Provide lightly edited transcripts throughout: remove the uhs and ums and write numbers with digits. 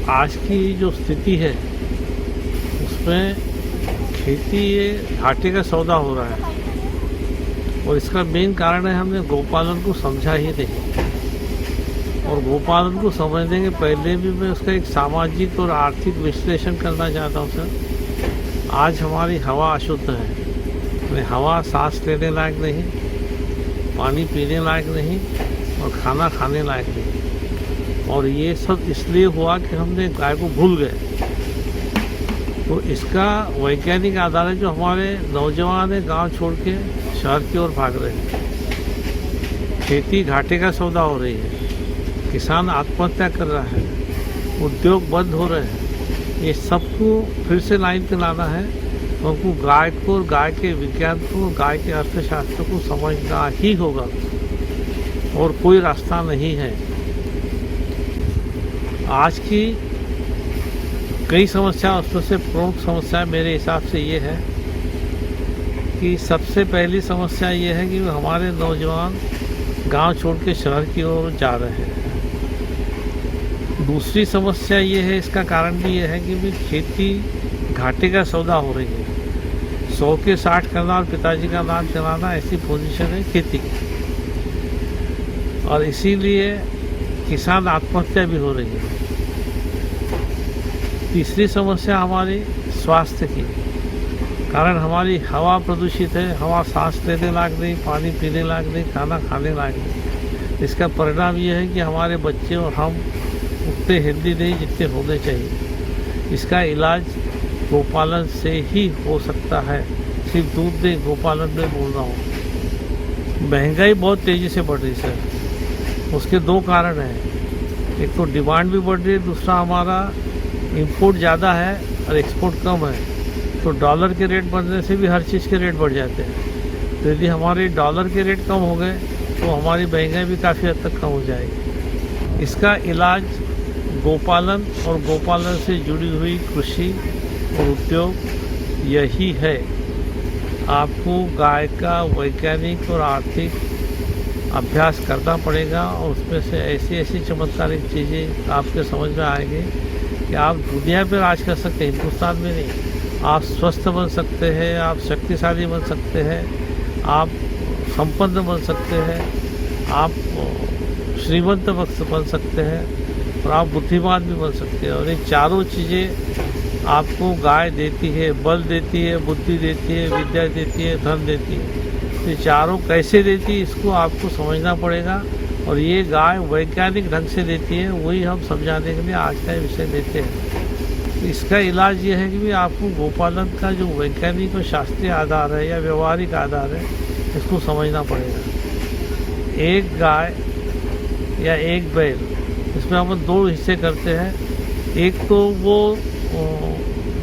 आज की जो स्थिति है उसमें खेती ये घाटे का सौदा हो रहा है और इसका मेन कारण है हमने गौपालन को समझा ही नहीं। और गौपालन को समझने के पहले भी मैं उसका एक सामाजिक और आर्थिक विश्लेषण करना चाहता हूँ सर। आज हमारी हवा अशुद्ध है, हवा सांस लेने लायक नहीं, पानी पीने लायक नहीं और खाना खाने लायक नहीं। और ये सब इसलिए हुआ कि हमने गाय को भूल गए। तो इसका वैज्ञानिक आधार है, जो हमारे नौजवान है गांव छोड़ के शहर की ओर भाग रहे हैं। खेती घाटे का सौदा हो रही है, किसान आत्महत्या कर रहा है, उद्योग बंद हो रहे हैं। ये सबको फिर से लाइन पे लाना है। उनको गाय को और गाय के विज्ञान को, गाय के अर्थशास्त्र को समझना ही होगा और कोई रास्ता नहीं है। आज की कई समस्या, उसमें से प्रमुख समस्या मेरे हिसाब से ये है कि सबसे पहली समस्या ये है कि हमारे नौजवान गांव छोड़ के शहर की ओर जा रहे हैं। दूसरी समस्या ये है, इसका कारण भी ये है कि भी खेती घाटे का सौदा हो रही है। 100 के 60 करना और पिताजी का नाम चलाना, ऐसी पोजीशन है खेती की। और इसीलिए किसान आत्महत्या भी हो रही है। तीसरी समस्या हमारी स्वास्थ्य की, कारण हमारी हवा प्रदूषित है। हवा सांस लेने लायक नहीं, पानी पीने लायक नहीं, खाना खाने लायक नहीं। इसका परिणाम ये है कि हमारे बच्चे और हम उतने हेल्दी नहीं जितने होने चाहिए। इसका इलाज गौपालन से ही हो सकता है। सिर्फ दूध नहीं, गौपालन में बोल रहा हूँ। महंगाई बहुत तेज़ी से बढ़ रही है सर। उसके दो कारण हैं, एक तो डिमांड भी बढ़ रही है, दूसरा हमारा इंपोर्ट ज़्यादा है और एक्सपोर्ट कम है। तो डॉलर के रेट बढ़ने से भी हर चीज़ के रेट बढ़ जाते हैं। तो यदि हमारे डॉलर के रेट कम हो गए तो हमारी महंगाई भी काफ़ी हद तक कम हो जाएगी। इसका इलाज गौपालन और गौपालन से जुड़ी हुई कृषि और उद्योग यही है। आपको गाय का वैज्ञानिक और आर्थिक अभ्यास करना पड़ेगा और उसमें से ऐसी ऐसी चमत्कारिक चीज़ें आपके समझ में आएंगी कि आप दुनिया पर राज कर सकते हैं, हिंदुस्तान में नहीं। आप स्वस्थ बन सकते हैं, आप शक्तिशाली बन सकते हैं, आप संपन्न बन सकते हैं, आप श्रीमंत बन सकते हैं और आप बुद्धिमान भी बन सकते हैं। और ये चारों चीज़ें आपको गाय देती है, बल देती है, बुद्धि देती है, विद्या देती है, धन देती है। ये चारों कैसे देती है, इसको आपको समझना पड़ेगा। और ये गाय वैज्ञानिक ढंग से देती है, वही हम समझाने के लिए आज का विषय देते हैं। तो इसका इलाज ये है कि भी आपको गौपालन का जो वैज्ञानिक और शास्त्रीय आधार है या व्यवहारिक आधार है, इसको समझना पड़ेगा। एक गाय या एक बैल, इसमें हम दो हिस्से करते हैं। एक तो वो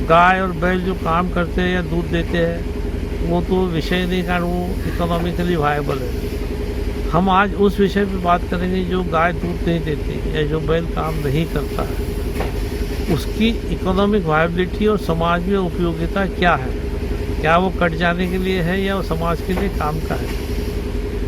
गाय और बैल जो काम करते हैं या दूध देते हैं, वो तो विषय नहीं, कारण वो इकोनॉमिकली वायबल है। हम आज उस विषय पे बात करेंगे जो गाय दूध नहीं देती या जो बैल काम नहीं करता है। उसकी इकोनॉमिक वायबिलिटी और समाज में उपयोगिता क्या है, क्या वो कट जाने के लिए है या वो समाज के लिए काम का है।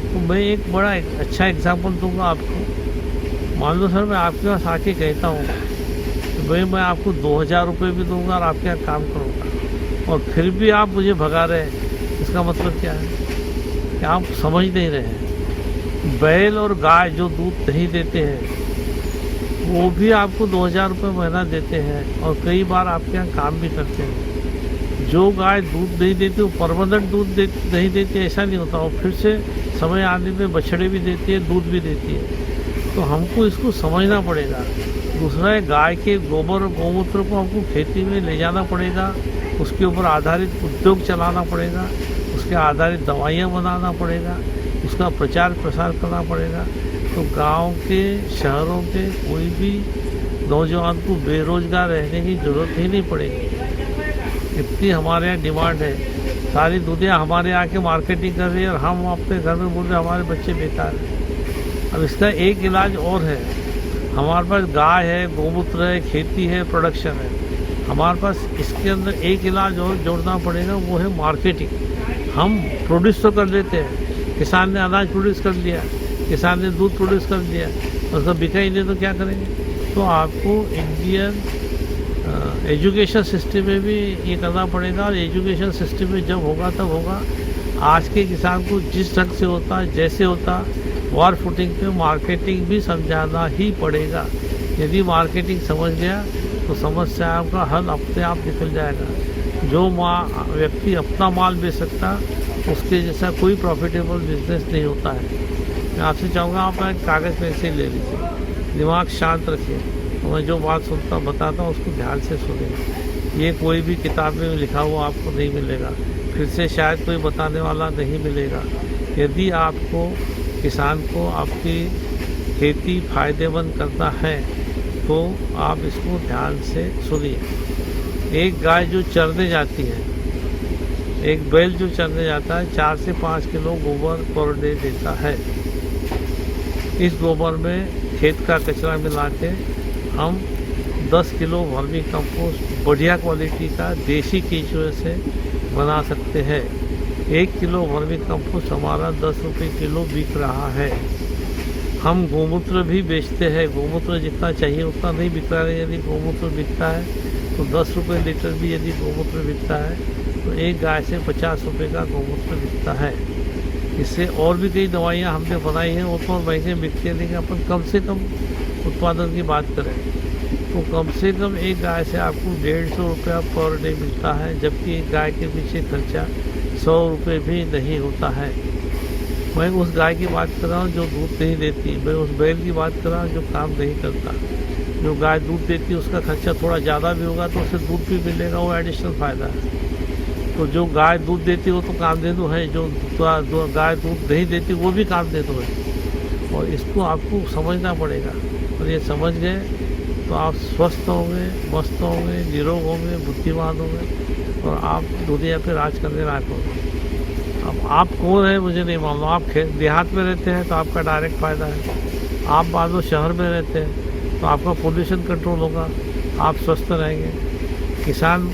तो मैं एक बड़ा अच्छा एग्जाम्पल दूंगा आपको। मान लो सर मैं आपके पास आके कहता हूँ तो भाई मैं आपको 2000 रुपये भी दूंगा और आपके यहाँ काम करूँगा, और फिर भी आप मुझे भगा रहे हैं। इसका मतलब क्या है कि आप समझ नहीं रहे हैं। बैल और गाय जो दूध नहीं देते हैं वो भी आपको 2000 रुपये महीना देते हैं और कई बार आपके यहाँ काम भी करते हैं। जो गाय दूध नहीं देती वो परमानेंट दूध नहीं देती, ऐसा नहीं होता। और फिर से समय आने में बछड़े भी देती है, दूध भी देती है। तो हमको इसको समझना पड़ेगा। दूसरा है, गाय के गोबर और गौमूत्र को हमको खेती में ले जाना पड़ेगा, उसके ऊपर आधारित उद्योग चलाना पड़ेगा, उसके आधारित दवाइयाँ बनाना पड़ेगा, उसका प्रचार प्रसार करना पड़ेगा। तो गांव के, शहरों के कोई भी नौजवान को बेरोजगार रहने की ज़रूरत ही नहीं पड़ेगी। इतनी हमारे यहाँ डिमांड है। सारी दुनिया हमारे यहाँ के मार्केटिंग कर रही है और हम अपने घर में बोल रहे हैं हमारे बच्चे बेकार हैं। अब इसका एक इलाज और है। हमारे पास गाय है, गोमूत्र है, खेती है, प्रोडक्शन है। हमारे पास इसके अंदर एक इलाज और जोड़ना पड़ेगा, वो है मार्केटिंग। हम प्रोड्यूस तो कर लेते हैं, किसान ने अनाज प्रोड्यूस कर लिया, किसान ने दूध प्रोड्यूस कर लिया, और सब बिका ही नहीं तो क्या करेंगे। तो आपको इंडियन एजुकेशन सिस्टम में भी ये करना पड़ेगा। और एजुकेशन सिस्टम में जब होगा तब होगा। आज के किसान को जिस ढंग से होता है, जैसे होता, वॉर फुटिंग पे मार्केटिंग भी समझाना ही पड़ेगा। यदि मार्केटिंग समझ गया तो समस्याओं का हल अपने आप निकल जाएगा। जो व्यक्ति अपना माल बेच सकता, उसके जैसा कोई प्रॉफिटेबल बिजनेस नहीं होता है। मैं आपसे चाहूँगा, आप एक कागज़ पेंसिल ले लीजिए, दिमाग शांत रखिए। तो मैं जो बात सुनता बताता हूँ उसको ध्यान से सुनिए। ये कोई भी किताब में लिखा हुआ आपको नहीं मिलेगा, फिर से शायद कोई बताने वाला नहीं मिलेगा। यदि आपको किसान को आपकी खेती फ़ायदेमंद करना है तो आप इसको ध्यान से सुनिए। एक गाय जो चरने जाती है, एक बैल जो चरने जाता है, 4 से 5 किलो गोबर पर डे देता है। इस गोबर में खेत का कचरा मिला के हम 10 किलो वर्मी कंपोस्ट बढ़िया क्वालिटी का देसी केंचुए से बना सकते हैं। 1 किलो वर्मी कंपोस्ट हमारा 10 रुपये किलो बिक रहा है। हम गोमूत्र भी बेचते हैं। गोमूत्र जितना चाहिए उतना नहीं बिक रहा है। यदि गोमूत्र बिकता है तो 10 रुपये लीटर भी यदि गोमूत्र बिकता है तो एक गाय से 50 रुपये का गोमूत्र बिकता है। इससे और भी कई दवाइयाँ हमने बनाई हैं, वो तो महंगे बिकते हैं, लेकिन अपन कम से कम उत्पादन की बात करें तो कम से कम एक गाय से आपको 150 रुपया पर डे मिलता है, जबकि एक गाय के पीछे खर्चा 100 रुपये भी नहीं होता है। मैं उस गाय की बात कर रहा हूँ जो दूध नहीं देती, मैं उस बैल की बात कर रहा हूँ जो काम नहीं करता। जो गाय दूध देती है उसका खर्चा थोड़ा ज़्यादा भी होगा तो उसे दूध भी मिलेगा, वो एडिशनल फ़ायदा है। तो जो गाय दूध देती है वो तो कामधेनु है, जो गाय दूध नहीं देती वो भी कामधेनु है। और इसको आपको समझना पड़ेगा, और ये समझ गए तो आप स्वस्थ होंगे, मस्त होंगे, निरोग होंगे, बुद्धिमान होंगे और आप दुनिया पे राज करने लायक होंगे। अब आप कौन है मुझे नहीं मालूम। आप देहात में रहते हैं तो आपका डायरेक्ट फ़ायदा है। आप मान लो शहर में रहते हैं तो आपका पोल्यूशन कंट्रोल होगा, आप स्वस्थ रहेंगे। किसान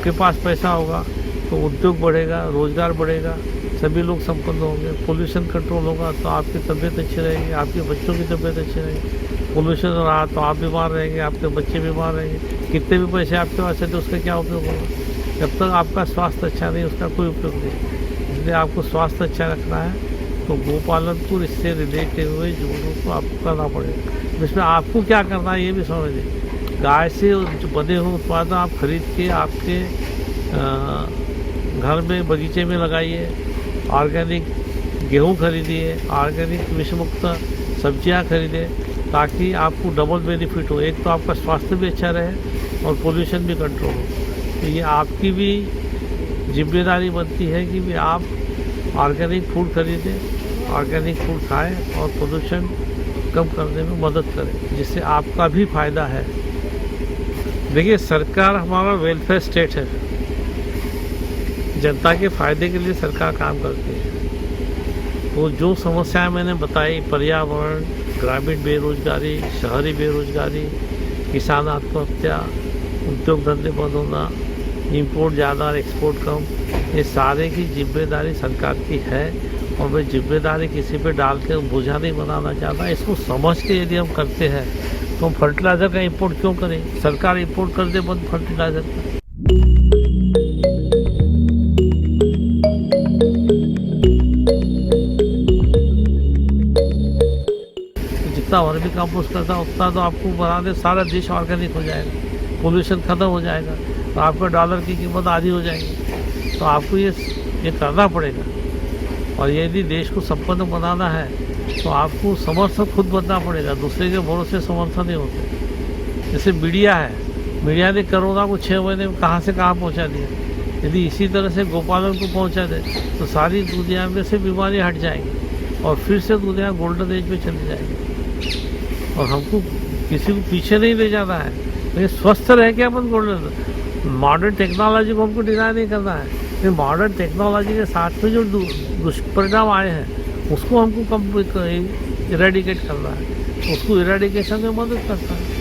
के पास पैसा होगा तो उद्योग बढ़ेगा, रोज़गार बढ़ेगा, सभी लोग संपन्न होंगे। पोल्यूशन कंट्रोल होगा तो आपकी तबीयत अच्छी रहेगी, आपके बच्चों की तबीयत अच्छी रहेगी। पोल्यूशन रहा तो आप बीमार रहेंगे, आपके बच्चे बीमार रहेंगे। कितने भी पैसे आपके पास है तो उसका क्या उपयोग होगा? जब तक आपका स्वास्थ्य अच्छा नहीं उसका कोई उपयोग नहीं। इसलिए आपको स्वास्थ्य अच्छा रखना है तो गोपालन को इससे रिलेटेड हुए जोड़ों को आपको करना पड़ेगा। इसमें आपको क्या करना है ये भी समझिए। गाय से जो बने हुए उत्पाद आप खरीद के आपके घर में बगीचे में लगाइए। ऑर्गेनिक गेहूँ खरीदिए, ऑर्गेनिक विषमुक्त सब्जियां खरीदें, ताकि आपको डबल बेनिफिट हो। एक तो आपका स्वास्थ्य भी अच्छा रहे और पोल्यूशन भी कंट्रोल हो। तो ये आपकी भी जिम्मेदारी बनती है कि भी आप ऑर्गेनिक फूड खरीदें, ऑर्गेनिक फूड खाएं और पोल्यूशन कम करने में मदद करें, जिससे आपका भी फायदा है। देखिए, सरकार हमारा वेलफेयर स्टेट है, जनता के फायदे के लिए सरकार काम करती है। तो जो समस्याएं मैंने बताई, पर्यावरण, ग्रामीण बेरोजगारी, शहरी बेरोजगारी, किसान आत्महत्या, उद्योग धंधे बंद होना, इंपोर्ट ज़्यादा एक्सपोर्ट कम, ये सारे की जिम्मेदारी सरकार की है। और मैं जिम्मेदारी किसी पे डाल के बोझा नहीं बनाना चाहता। इसको समझ के यदि हम करते हैं तो हम फर्टिलाइज़र का इंपोर्ट क्यों करें? सरकार इंपोर्ट कर दे बंद फर्टिलाइज़र का। जितना वर्मी कंपोस्ट करता है उतना तो आपको बना दे, सारा देश ऑर्गेनिक हो जाएगा, पोल्यूशन ख़त्म हो जाएगा, तो आपका डॉलर की कीमत आधी हो जाएगी। तो आपको ये करना पड़ेगा। और यदि देश को संपन्न बनाना है तो आपको समर्थक खुद बनना पड़ेगा, दूसरे के भरोसे समर्थन नहीं होते। जैसे मीडिया है, मीडिया ने कोरोना को 6 महीने में कहाँ से कहाँ पहुँचा दिया। यदि इसी तरह से गोपालन को पहुँचा दे तो सारी दुनिया में से बीमारी हट जाएंगी और फिर से दुनिया गोल्डन एज में चली जाएगी। और हमको किसी को पीछे नहीं ले जाना है, लेकिन स्वस्थ रह के अपन गोल्डन। मॉडर्न टेक्नोलॉजी को हमको डिनाई नहीं करना है, लेकिन मॉडर्न टेक्नोलॉजी के साथ में जो दुष्परिणाम आए हैं उसको हमको कम इरेडिकेट करना है, उसको इरेडिकेशन में मदद करता है।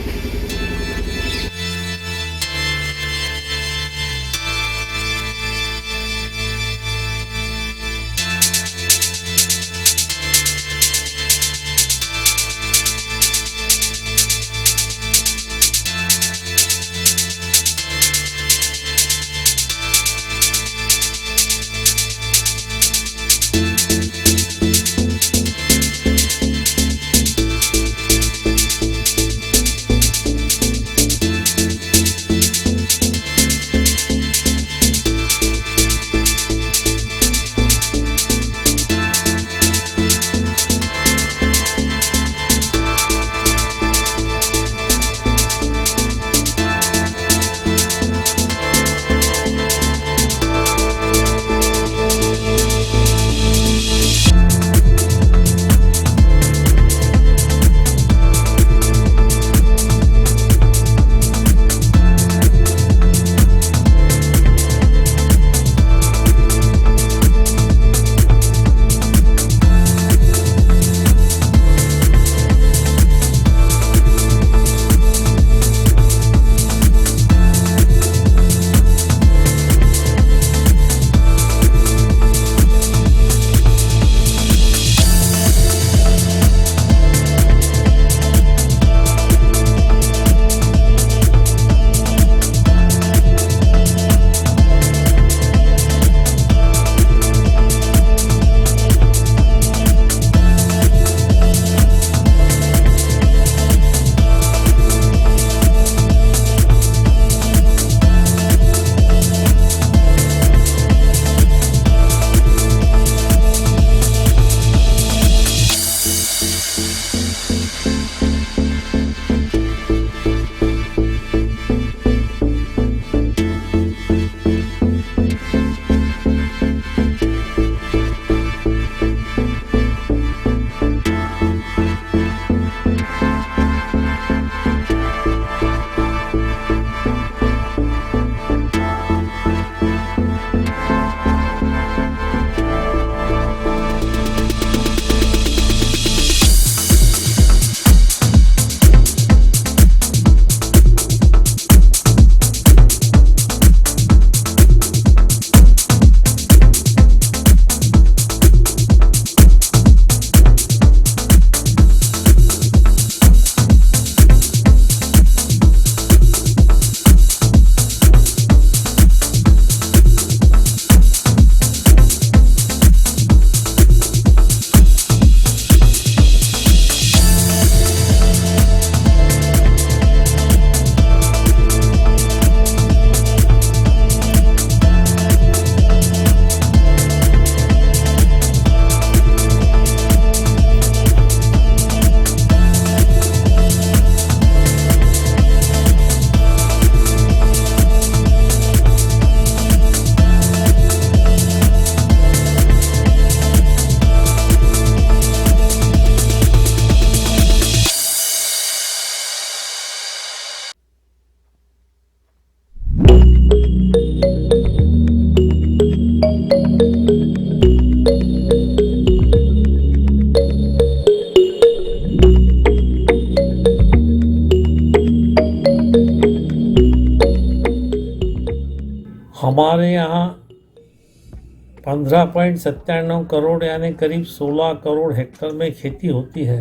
15.97 करोड़ यानी करीब 16 करोड़ हेक्टेयर में खेती होती है।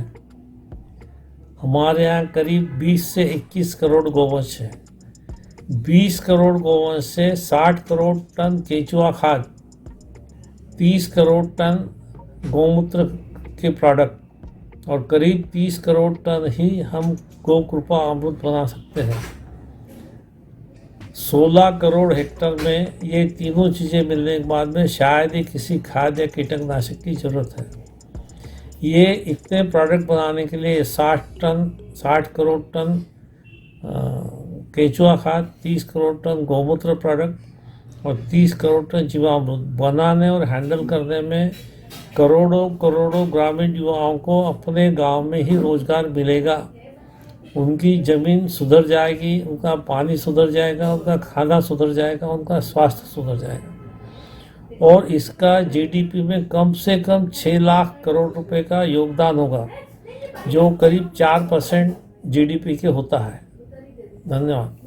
हमारे यहाँ करीब 20 से 21 करोड़ गौवंश है। 20 करोड़ गौवंश से 60 करोड़ टन केंचुआ खाद, 30 करोड़ टन गौमूत्र के प्रोडक्ट और करीब 30 करोड़ टन ही हम गोकृपा अमृत बना सकते हैं। 16 करोड़ हेक्टेयर में ये तीनों चीज़ें मिलने के बाद में शायद ही किसी खाद या कीटनाशक की ज़रूरत है। ये इतने प्रोडक्ट बनाने के लिए 60 करोड़ टन केंचुआ खाद, 30 करोड़ टन गौमूत्र प्रोडक्ट और 30 करोड़ टन जीवामृत बनाने और हैंडल करने में करोड़ों ग्रामीण युवाओं को अपने गांव में ही रोजगार मिलेगा। उनकी ज़मीन सुधर जाएगी, उनका पानी सुधर जाएगा, उनका खाना सुधर जाएगा, उनका स्वास्थ्य सुधर जाएगा और इसका जीडीपी में कम से कम 6 लाख करोड़ रुपए का योगदान होगा, जो करीब 4% जीडीपी के होता है। धन्यवाद।